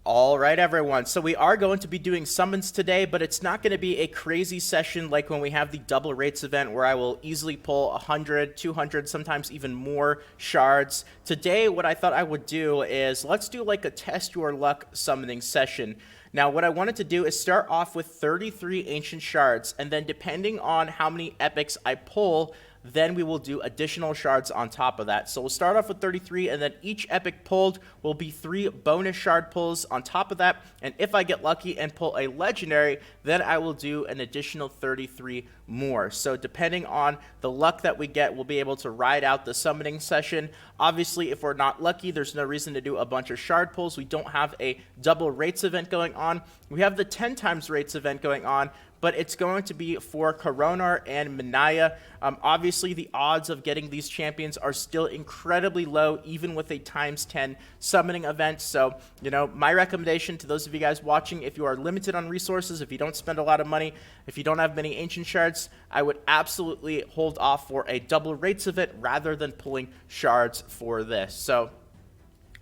All right, everyone. So we are going to be doing summons today, but it's not going to be a crazy session like when we have the double rates event where I will easily pull 100, 200, sometimes even more shards. Today, what I thought I would do is let's do like a test your luck summoning session. Now, what I wanted to do is start off with 33 ancient shards, and then depending on how many epics I pull, then we will do additional shards on top of that. So we'll start off with 33, and then each epic pulled will be 3 bonus shard pulls on top of that. And if I get lucky and pull a legendary, then I will do an additional 33 more. So depending on the luck that we get, we'll be able to ride out the summoning session. Obviously, if we're not lucky, there's no reason to do a bunch of shard pulls. We don't have a double rates event going on. We have the 10 times rates event going on, but it's going to be for Khoronar and Minaya. Obviously, the odds of getting these champions are still incredibly low, even with a times 10 summoning event. So, my recommendation to those of you guys watching, if you are limited on resources, if you don't spend a lot of money, if you don't have many ancient shards, I would absolutely hold off for a double rates event rather than pulling shards for this. So,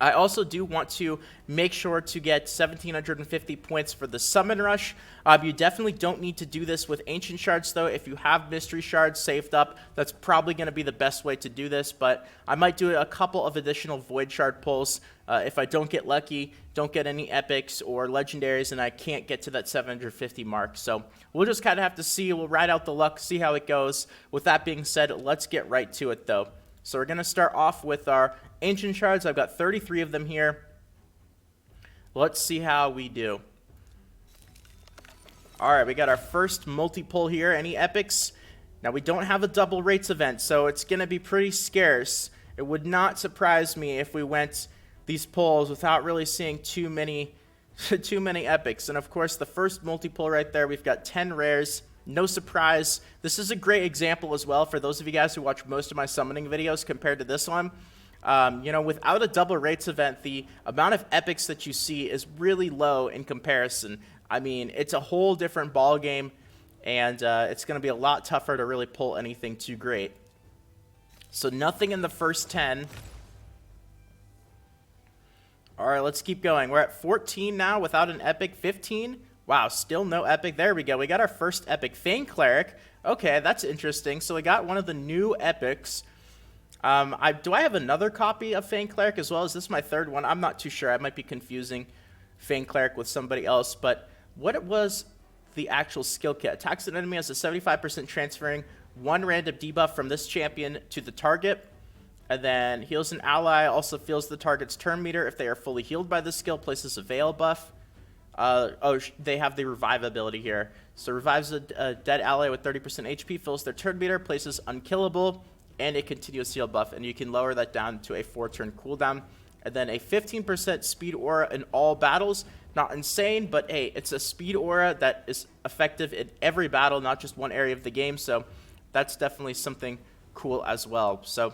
I also do want to make sure to get 1,750 points for the Summon Rush. You definitely don't need to do this with Ancient Shards, though. If you have Mystery Shards saved up, that's probably going to be the best way to do this, but I might do a couple of additional Void Shard pulls if I don't get lucky, don't get any Epics or Legendaries, and I can't get to that 750 mark. So we'll just kind of have to see. We'll ride out the luck, see how it goes. With that being said, let's get right to it, though. So we're going to start off with our Ancient Shards. I've got 33 of them here. Let's see how we do. Alright, we got our first multi-pull here. Any epics? Now, we don't have a double rates event, so it's going to be pretty scarce. It would not surprise me if we went these pulls without really seeing too many epics. And of course, the first multi-pull right there, we've got 10 rares. No surprise. This is a great example as well for those of you guys who watch most of my summoning videos compared to this one. Without a double rates event, the amount of epics that you see is really low in comparison. I mean, it's a whole different ball game, and it's going to be a lot tougher to really pull anything too great. So nothing in the first 10. All right, let's keep going. We're at 14 now without an epic. 15. Wow, still no epic. There we go. We got our first epic. Fang Cleric. Okay, that's interesting. So we got one of the new epics. Do I have another copy of Fang Cleric as well? Is this my third one? I'm not too sure. I might be confusing Fang Cleric with somebody else. But what was the actual skill kit? Attacks an enemy has a 75% transferring one random debuff from this champion to the target. And then heals an ally. Also fills the target's turn meter. If they are fully healed by this skill, places a veil buff. They have the revive ability here. So revives a dead ally with 30% HP, fills their turn meter, places unkillable, and a continuous heal buff. And you can lower that down to a 4-turn cooldown. And then a 15% speed aura in all battles. Not insane, but hey, it's a speed aura that is effective in every battle, not just one area of the game. So that's definitely something cool as well. So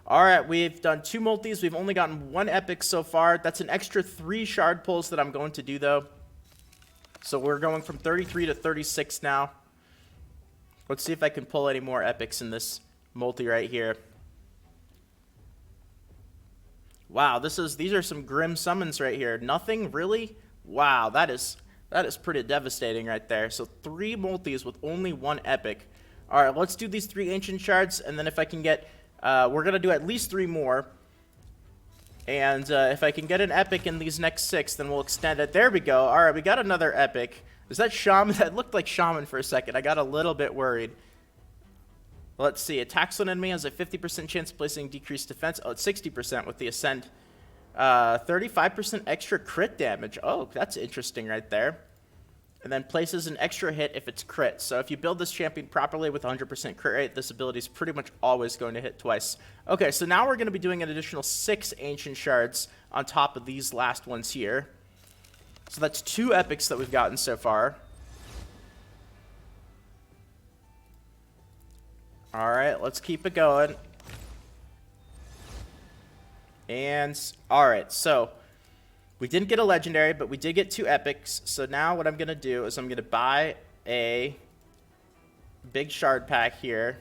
alright, we've done 2 multis. We've only gotten 1 epic so far. That's an extra 3 shard pulls that I'm going to do, though. So we're going from 33 to 36 now. Let's see if I can pull any more epics in this multi right here. Wow, these are some grim summons right here. Nothing really? Wow, that is pretty devastating right there. So 3 multis with only 1 epic. Alright, let's do these 3 ancient shards, and then if I can get we're going to do at least 3 more. And if I can get an epic in these next 6, then we'll extend it. There we go. All right, we got another epic. Is that Shaman? That looked like Shaman for a second. I got a little bit worried. Let's see. Attacks on enemy has a 50% chance of placing decreased defense. Oh, it's 60% with the Ascend. 35% extra crit damage. Oh, that's interesting right there. And then places an extra hit if it's crit. So if you build this champion properly with 100% crit rate, this ability is pretty much always going to hit twice. Okay, so now we're going to be doing an additional 6 Ancient Shards on top of these last ones here. So that's 2 epics that we've gotten so far. Alright, let's keep it going. And, alright, so we didn't get a legendary, but we did get 2 epics. So now what I'm going to do is I'm going to buy a big shard pack here.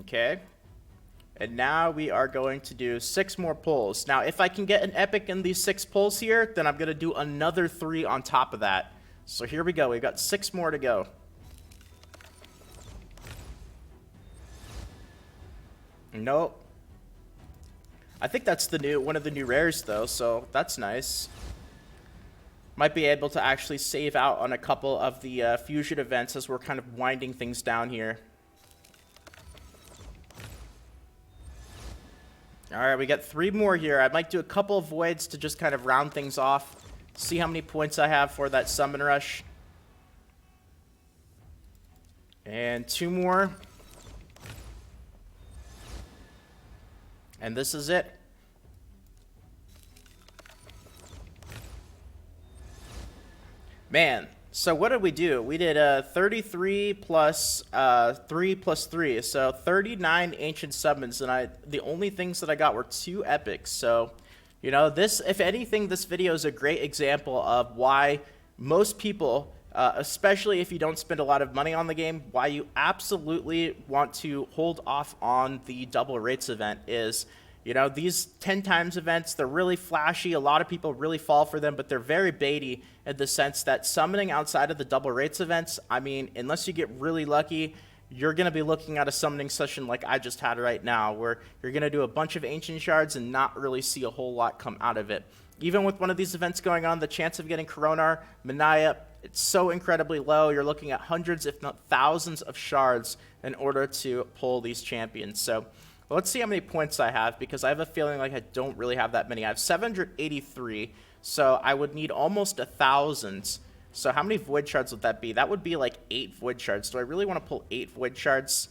Okay. And now we are going to do 6 more pulls. Now, if I can get an epic in these 6 pulls here, then I'm going to do another 3 on top of that. So here we go. We've got 6 more to go. Nope. I think that's one of the new rares, though, so that's nice. Might be able to actually save out on a couple of the fusion events as we're kind of winding things down here. Alright, we got 3 more here. I might do a couple of voids to just kind of round things off. See how many points I have for that summon rush. And 2 more. And this is it. Man, so what did we do? We did 33 plus 3 plus 3, so 39 ancient summons, and the only things that I got were 2 epics. So, you know, this, if anything, this video is a great example of why most people, especially if you don't spend a lot of money on the game, why you absolutely want to hold off on the double rates event is, you know, these 10 times events, they're really flashy. A lot of people really fall for them, but they're very baity in the sense that summoning outside of the double rates events, I mean, unless you get really lucky, you're going to be looking at a summoning session like I just had right now, where you're going to do a bunch of ancient shards and not really see a whole lot come out of it. Even with one of these events going on, the chance of getting Khoronar Minaya, it's so incredibly low. You're looking at hundreds, if not thousands, of shards in order to pull these champions. So let's see how many points I have, because I have a feeling like I don't really have that many. I have 783, so I would need almost 1,000. So how many void shards would that be? That would be like 8 void shards. Do I really want to pull 8 void shards?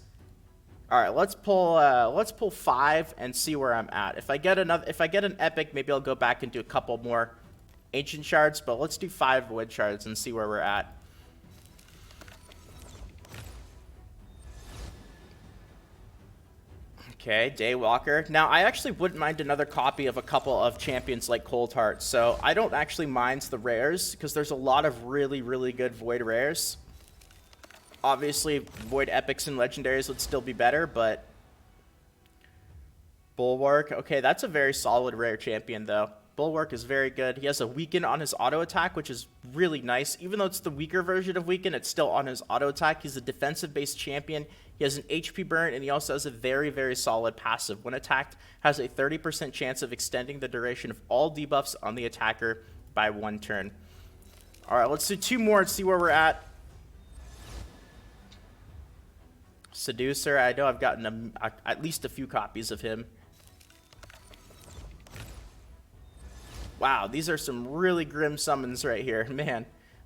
All right, let's pull 5 and see where I'm at. If I get an epic, maybe I'll go back and do a couple more ancient shards, but let's do 5 void shards and see where we're at. Okay, Daywalker. Now, I actually wouldn't mind another copy of a couple of champions like Cold Heart, so I don't actually mind the rares, because there's a lot of really, really good Void rares. Obviously, Void epics and legendaries would still be better, but Bulwark. Okay, that's a very solid rare champion, though. Bulwark is very good. He has a weaken on his auto attack, which is really nice. Even though it's the weaker version of weaken, it's still on his auto attack. He's a defensive-based champion. He has an HP burn, and he also has a very, very solid passive. When attacked, has a 30% chance of extending the duration of all debuffs on the attacker by 1 turn. All right, let's do 2 more and see where we're at. Seducer. I know I've gotten at least a few copies of him. Wow, these are some really grim summons right here.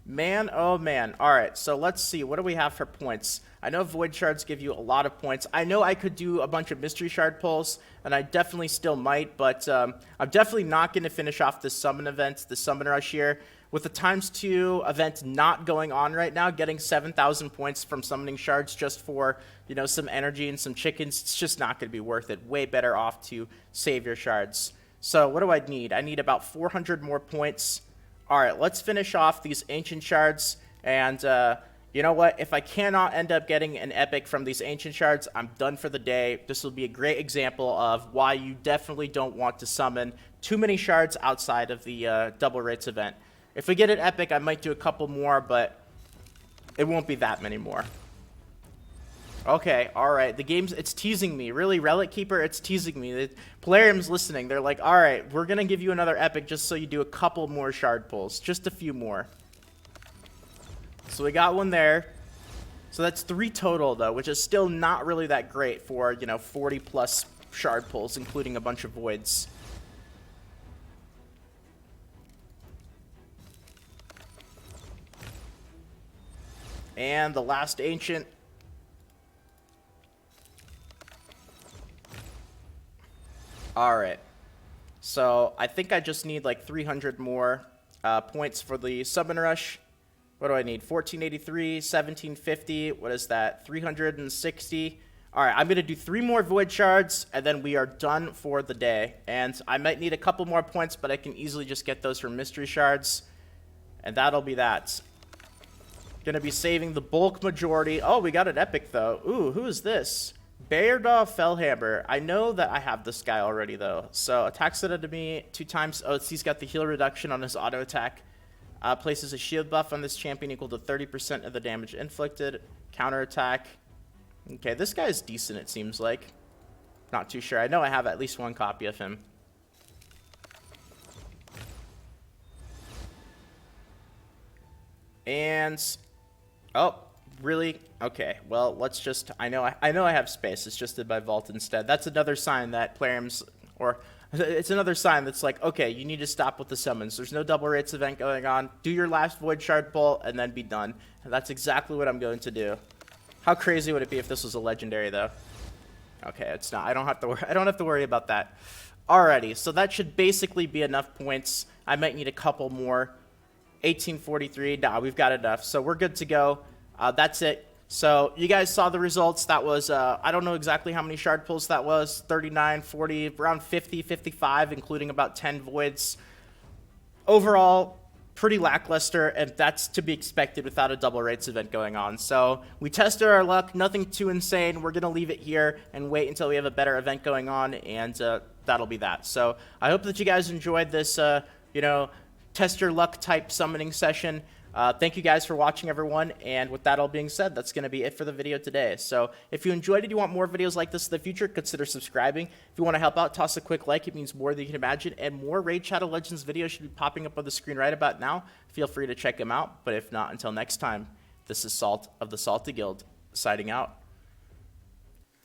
Man, oh man. All right, so let's see. What do we have for points? I know Void Shards give you a lot of points. I know I could do a bunch of Mystery Shard pulls, and I definitely still might, but I'm definitely not going to finish off this summon event, the Summon Rush here. With the ×2 event not going on right now, getting 7,000 points from summoning shards just for, you know, some energy and some chickens, it's just not going to be worth it. Way better off to save your shards. So what do I need? I need about 400 more points. All right, let's finish off these ancient shards. And you know what? If I cannot end up getting an epic from these ancient shards, I'm done for the day. This will be a great example of why you definitely don't want to summon too many shards outside of the double rates event. If we get an epic, I might do a couple more, but it won't be that many more. Okay, alright, the game's, it's teasing me. Really, Relic Keeper, it's teasing me. The Polarium's listening. They're like, alright, we're gonna give you another epic just so you do a couple more shard pulls. Just a few more. So we got one there. So that's 3 total, though, which is still not really that great for, you know, 40 plus shard pulls, including a bunch of voids. And the last ancient. Alright, so I think I just need like 300 more points for the Summon Rush. What do I need? 1483, 1750, what is that? 360. Alright, I'm going to do 3 more Void Shards, and then we are done for the day. And I might need a couple more points, but I can easily just get those from Mystery Shards. And that'll be that. Going to be saving the bulk majority. Oh, we got an epic, though. Ooh, who is this? Beardall Fellhammer. I know that I have this guy already, though. So, attacks it at me 2 times. Oh, he's got the heal reduction on his auto attack. Places a shield buff on this champion equal to 30% of the damage inflicted. Counter attack. Okay, this guy is decent, it seems like. Not too sure. I know I have at least one copy of him. And... oh, really? Okay, well, let's just... I know I have space. It's just in my vault instead. That's another sign that Plarium's... or... it's another sign that's like, okay, you need to stop with the summons. There's no double rates event going on. Do your last Void Shard pull, and then be done. And that's exactly what I'm going to do. How crazy would it be if this was a legendary, though? Okay, it's not. I don't have to worry about that. Alrighty, so that should basically be enough points. I might need a couple more. 1843. Nah, we've got enough. So we're good to go. That's it. So you guys saw the results. That was, I don't know exactly how many shard pulls that was. 39, 40, around 50, 55, including about 10 voids. Overall, pretty lackluster, and that's to be expected without a double rates event going on. So we tested our luck, nothing too insane. We're going to leave it here and wait until we have a better event going on, and that'll be that. So I hope that you guys enjoyed this, test your luck type summoning session. Thank you guys for watching, everyone, and with that all being said, that's going to be it for the video today. So if you enjoyed it, you want more videos like this in the future, consider subscribing. If you want to help out, toss a quick like. It means more than you can imagine, and more Raid Shadow Legends videos should be popping up on the screen right about now. Feel free to check them out, but if not, until next time, this is Salt of the Salty Guild, signing out.